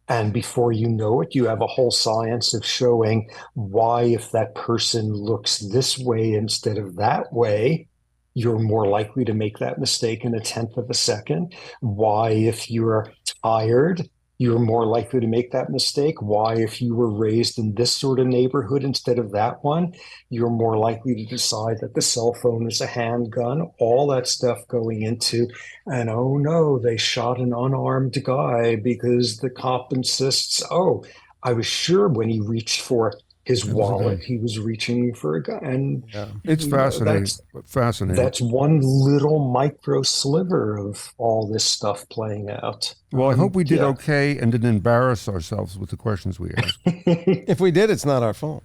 And before you know it, you have a whole science of showing why, if that person looks this way instead of that way, you're more likely to make that mistake in a tenth of a second. Why, if you're tired, you're more likely to make that mistake. Why, if you were raised in this sort of neighborhood instead of that one, you're more likely to decide that the cell phone is a handgun. All that stuff going into, and oh no, they shot an unarmed guy because the cop insists, oh, I was sure when he reached for his wallet, he was reaching for a gun. And it's fascinating. Fascinating. That's one little micro sliver of all this stuff playing out. Well, I hope we did okay and didn't embarrass ourselves with the questions we asked. If we did, it's not our fault.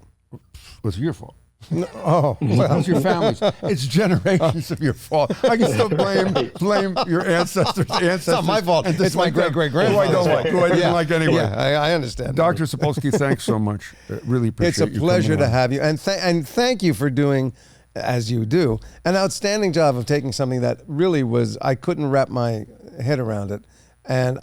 It's your fault. No, oh, well. It's your family's. It's generations of your fault. I can still blame your ancestors. It's not my fault. It's my great-great-grandfather. Who I don't like. Who I didn't like anyway. Yeah, I understand. Dr. Spolski, thanks so much. Really appreciate it. It's a pleasure to have you. And thank you for doing, as you do, an outstanding job of taking something that really was, I couldn't wrap my head around it. And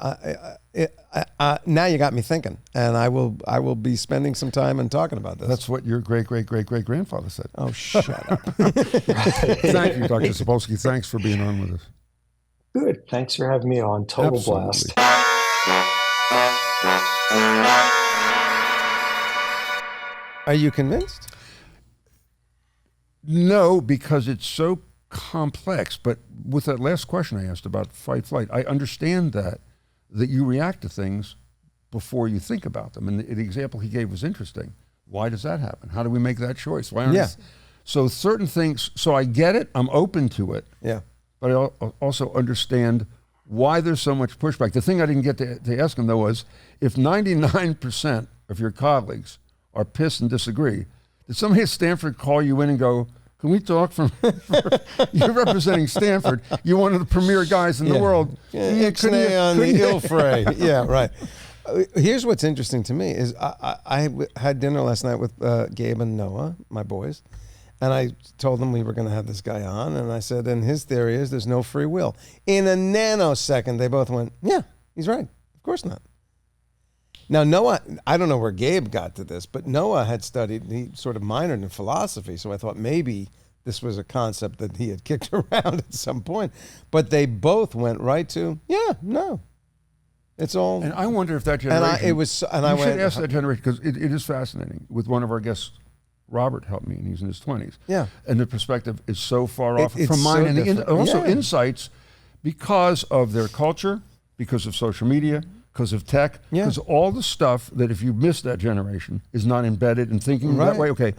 now you got me thinking, and I will be spending some time and talking about this. That's what your great-great-great-great-grandfather said. Oh, shut up. Thank you, Dr. Sapolsky. Thanks for being on with us. Good. Thanks for having me on. Total Absolutely. blast. Are you convinced? No, because it's so complex. But with that last question I asked about fight flight, I understand that you react to things before you think about them. And the example he gave was interesting. Why does that happen? How do we make that choice? So certain things, so I get it, I'm open to it. Yeah. But I also understand why there's so much pushback. The thing I didn't get to ask him though was, if 99% of your colleagues are pissed and disagree, did somebody at Stanford call you in and go, can we talk you're representing Stanford, you're one of the premier guys in the world. Ixnay on the ill fray. Yeah, right. Here's what's interesting to me is I had dinner last night with Gabe and Noah, my boys, and I told them we were going to have this guy on, and I said, and his theory is there's no free will. In a nanosecond, they both went, yeah, he's right. Of course not. Now, Noah, I don't know where Gabe got to this, but Noah had studied, he sort of minored in philosophy, so I thought maybe this was a concept that he had kicked around at some point. But they both went right to, yeah, no. It's all. And I wonder if that generation. You should ask that generation, because it is fascinating. With one of our guests, Robert helped me, and he's in his 20s. Yeah. And the perspective is so far off from So mine. And also insights because of their culture, because of social media, because of tech, because all the stuff that if you miss that generation is not embedded in thinking that way. Okay,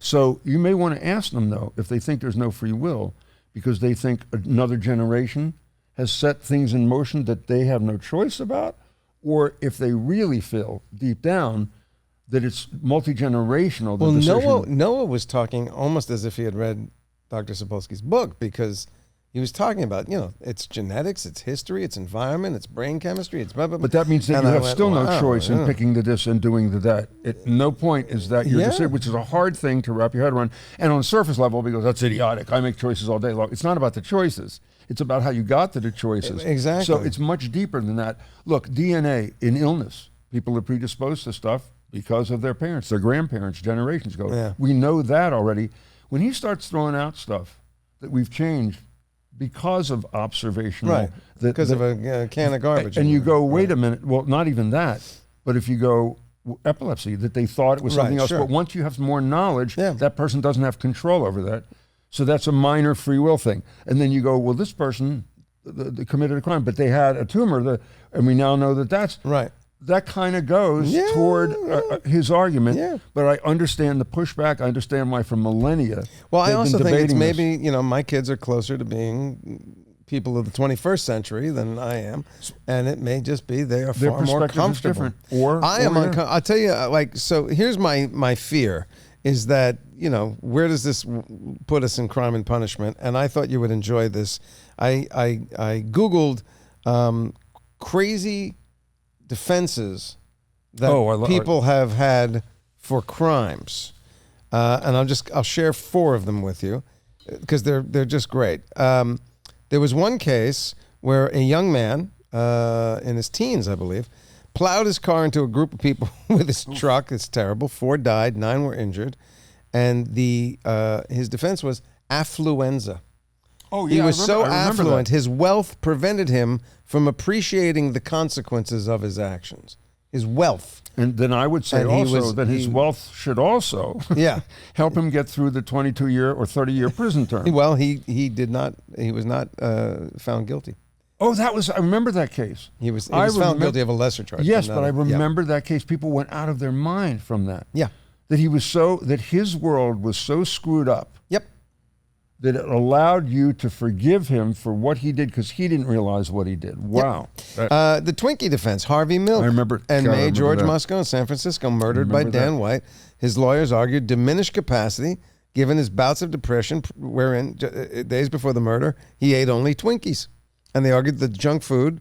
so you may want to ask them though if they think there's no free will because they think another generation has set things in motion that they have no choice about, or if they really feel deep down that it's multi-generational. Well, Noah was talking almost as if he had read Dr. Sapolsky's book, because he was talking about, it's genetics, it's history, it's environment, it's brain chemistry, it's blah, blah, blah. But that means that you have still no choice in picking the this and doing the that. At no point is that your decision, which is a hard thing to wrap your head around. And on a surface level, because that's idiotic, I make choices all day long. It's not about the choices. It's about how you got to the choices. Exactly. So it's much deeper than that. Look, DNA in illness, people are predisposed to stuff because of their parents, their grandparents, generations ago. Yeah. We know that already. When he starts throwing out stuff that we've changed because of observational. Because of a can of garbage. And you go, wait a minute, well, not even that, but if you go, epilepsy, that they thought it was something else, but once you have more knowledge, that person doesn't have control over that. So that's a minor free will thing. And then you go, well, this person they committed a crime, but they had a tumor, and we now know that that's... Right. That kind of goes toward his argument, but I understand the pushback. I understand why for millennia. Well, I also think it's maybe, my kids are closer to being people of the 21st century than I am, and it may just be they are far more comfortable. I'll tell you, so here's my fear is that, where does this put us in crime and punishment? And I thought you would enjoy this. I Googled crazy defenses that people have had for crimes, and I'll share 4 of them with you because they're just great. There was one case where a young man in his teens, I believe, plowed his car into a group of people with his truck. It's terrible. 4 died, 9 were injured, and his defense was affluenza. Oh, yeah, he was so affluent, his wealth prevented him from appreciating the consequences of his actions. His wealth. And then I would say that his wealth should also help him get through the 22-year or 30-year prison term. Well, he was not found guilty. Oh, I remember that case. He was found guilty of a lesser charge. Yes, but I remember that case. People went out of their mind from that. Yeah. That his world was so screwed up. Yep. That it allowed you to forgive him for what he did because he didn't realize what he did. Wow. Yep. The Twinkie defense, Harvey Milk. I remember. And May George Moscow in San Francisco, murdered by Dan White. His lawyers argued diminished capacity given his bouts of depression, wherein days before the murder, he ate only Twinkies. And they argued that junk food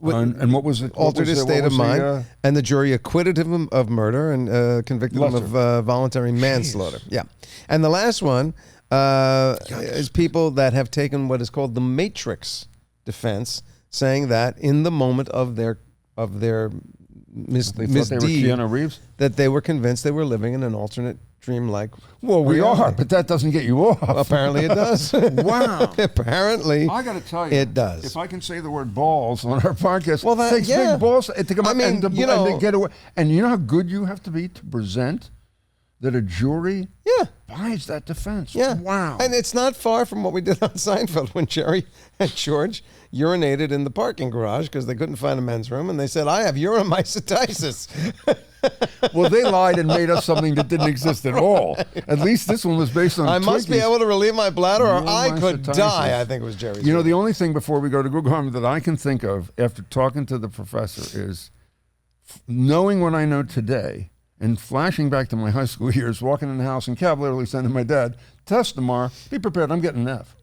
and what was it? Altered his state of mind. And the jury acquitted him of murder and convicted him of voluntary manslaughter. Yeah. And the last one is people that have taken what is called the Matrix defense, saying that in the moment of their misdeed, that they were convinced they were living in an alternate dream-like. Well, we are, but that doesn't get you off. Apparently, it does. Wow. Apparently, I got to tell you, it does. If I can say the word balls on our podcast, well, that it takes big balls to come up and to get away. And you know how good you have to be to present that a jury buys that defense. Yeah. Wow. And it's not far from what we did on Seinfeld when Jerry and George urinated in the parking garage because they couldn't find a men's room, and they said, "I have uromycetitis." Well, they lied and made up something that didn't exist at all. At least this one was based on I must be able to relieve my bladder or I could die, I think it was Jerry's. You know, the only thing before we go to Google Harm that I can think of after talking to the professor is knowing what I know today and flashing back to my high school years, walking in the house and cavalierly saying to my dad, "Test tomorrow, be prepared, I'm getting an F."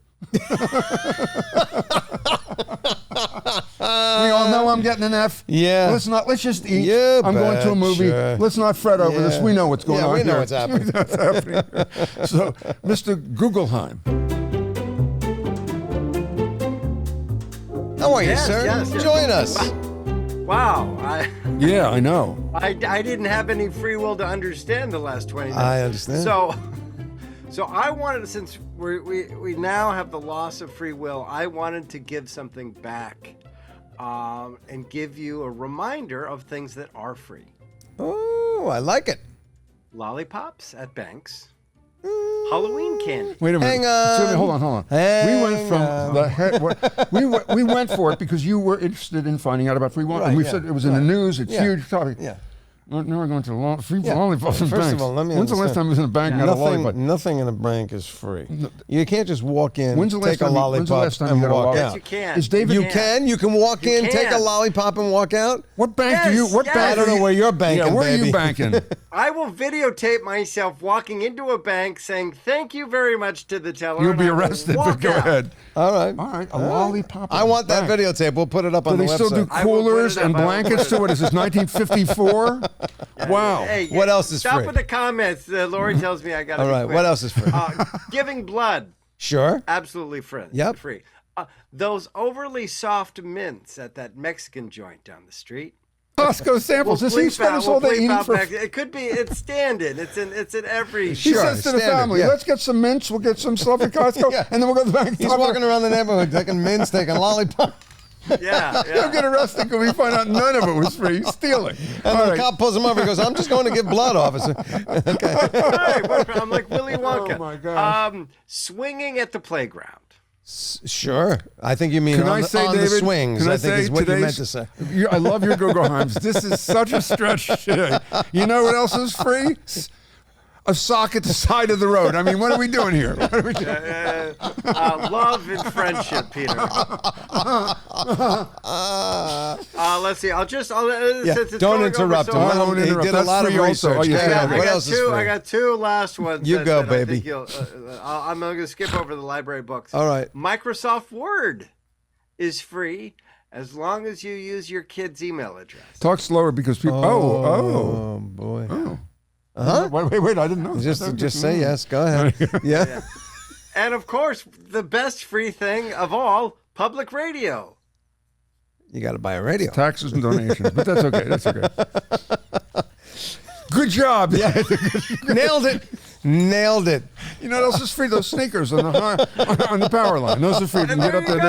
We all know I'm getting an F. Yeah. Let's just eat. I'm going to a movie. Sure. Let's not fret over this. We know what's going on. We know here. what's happening. We know what's happening. So, Mr. Guggelheim. How are you, sir? Yes. Join us. Wow. I know. I didn't have any free will to understand the last 20 minutes. I understand. So I wanted, since we now have the loss of free will, I wanted to give something back and give you a reminder of things that are free. Oh, I like it. Lollipops at banks. Halloween candy. Wait a minute. Hang on. Hold on. We went from the head. We went for it because you were interested in finding out about free will, and we said it was in the news. It's huge topic. Yeah. Now we're going to free lollipops in banks. First of all, let me When's the last time I was in a bank and got a lollipop? Nothing in a bank is free. You can't just walk in, take a lollipop, and walk out. Yes, you can. Is David? You can. You can walk in, take a lollipop, and walk out. What bank do you? What bank? I don't know where you're banking. Yeah, where baby. are you banking? I will videotape myself walking into a bank saying "Thank you very much" to the teller. You'll be arrested. But go ahead. All right. A lollipop. I want that videotape. We'll put it up on the website. Do they still do coolers and blankets to it? Is this 1954? Wow. Hey, what else is free? Stop with the comments. Lori tells me I got to. All right. What else is free? Giving blood. Sure. Absolutely free. Yep. Free. Those overly soft mints at that Mexican joint down the street. Costco samples. Does he spend us all day eating for? It could be. It's standard. It's in every. He says to the family, "Let's get some mints. We'll get some stuff at Costco, and then we'll go to the bank." He's walking around the neighborhood taking mints, taking lollipops. Yeah. He'll get arrested because we find out none of it was free. He's stealing. And the cop pulls him over and goes, "I'm just going to give blood, officer." Okay. I'm like Willy Wonka. Oh my God. Swinging at the playground. Sure. I think you mean on the swings. I think is what you meant to say. I love your Guggelheims. This is such a stretch today. You know what else is free? A sock at the side of the road. I mean, what are we doing here? What are we doing? Love and friendship, Peter. Let's see. Don't interrupt him. He did a lot of research. What else is free? I got two last ones. You go, baby. I'm going to skip over the library books. All right. Microsoft Word is free. as long as you use your kid's email address. Talk slower because people. Oh boy. Oh. Uh-huh. Wait! I didn't know. Just say yes. Go ahead. Yeah. And of course, the best free thing of all, public radio. You got to buy a radio. It's taxes and donations, but that's okay. That's okay. Good job. Yeah. Nailed it. Nailed it. You know what else is free? Those sneakers on the power line. Those are free. You can get up there.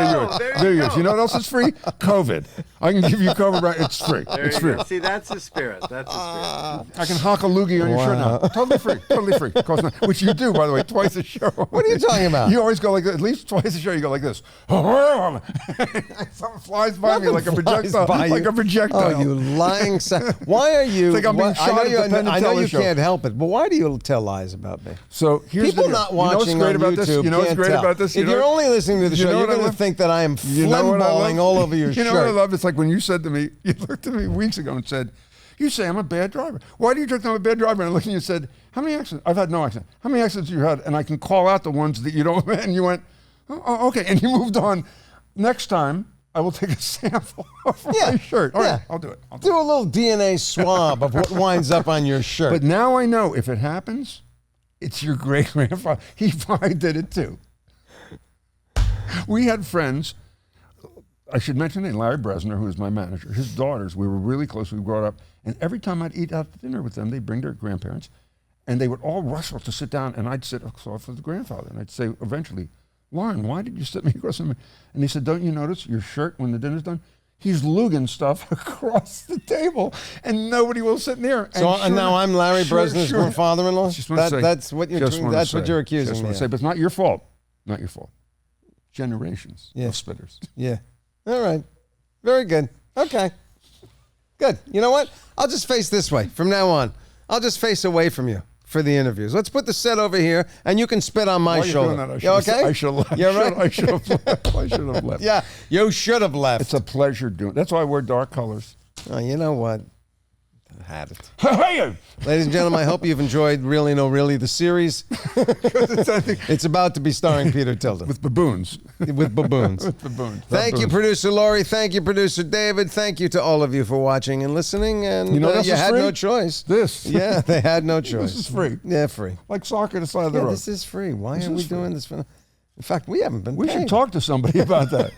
There you go. You know what else is free? COVID. I can give you COVID. Right? It's free. It's free. See, that's the spirit. That's the spirit. I can hock a loogie on your shirt now. Totally free. Totally free. Cost nothing. Which you do, by the way, twice a show. What are you talking about? You always go like this. At least twice a show. You go like this. Something flies by me like a projectile. Like a projectile. Oh, you lying sack. Why are you? Like I'm being shot at the Penn and I know Teller you show. can't help it, but why do you tell lies about me? So here's People the deal. not watching you know what's great on about YouTube. this? You know what's can't great tell. about this? If you're only listening to the show, you're going to think that I am flimballing all over your shirt. You know what I love? It's like when you said to me, you looked at me weeks ago and said, "You say I'm a bad driver. Why do you think I'm a bad driver?" And I looked at you and said, "How many accidents? I've had no accident. How many accidents have you had?" And I can call out the ones that you don't. And you went, "Oh, okay." And you moved on. Next time, I will take a sample of my shirt. All right, I'll do it. Do a little DNA swab of what winds up on your shirt. But now I know if it happens, it's your great-grandfather. He probably did it too. We had friends, I should mention it, Larry Bresner, who was my manager. His daughters, we were really close, we grew up, and every time I'd eat out to dinner with them, they'd bring their grandparents, and they would all rustle to sit down, and I'd sit across with the grandfather, and I'd say eventually, "Lauren, why did you sit me across from me?" And he said, "Don't you notice your shirt when the dinner's done? He's lugging stuff across the table, and nobody will sit near." And now I'm Larry Bresner's father-in-law. That's what you're accusing me of. But it's not your fault. Not your fault. Generations of spitters. Yeah. All right. Very good. Okay. Good. You know what? I'll just face this way from now on. I'll just face away from you for the interviews. Let's put the set over here, and you can spit on my shoulder. You okay? I should have left. You're right. I should have left. I should have left. Yeah, you should have left. It's a pleasure doing. That's why I wear dark colors. Oh, you know what? I had it. Hey! Ladies and gentlemen, I hope you've enjoyed Really No Really, the series. It's about to be starring Peter Tilden. With baboons. With baboons. With baboons. Thank you, Producer Laurie. Thank you, Producer David. Thank you to all of you for watching and listening. And you know you had no choice. This. Yeah, they had no choice. This is free. Yeah, free. Like soccer to the side of the road. This is free. Why are we doing this? In fact, we haven't been paid. We should talk to somebody about that.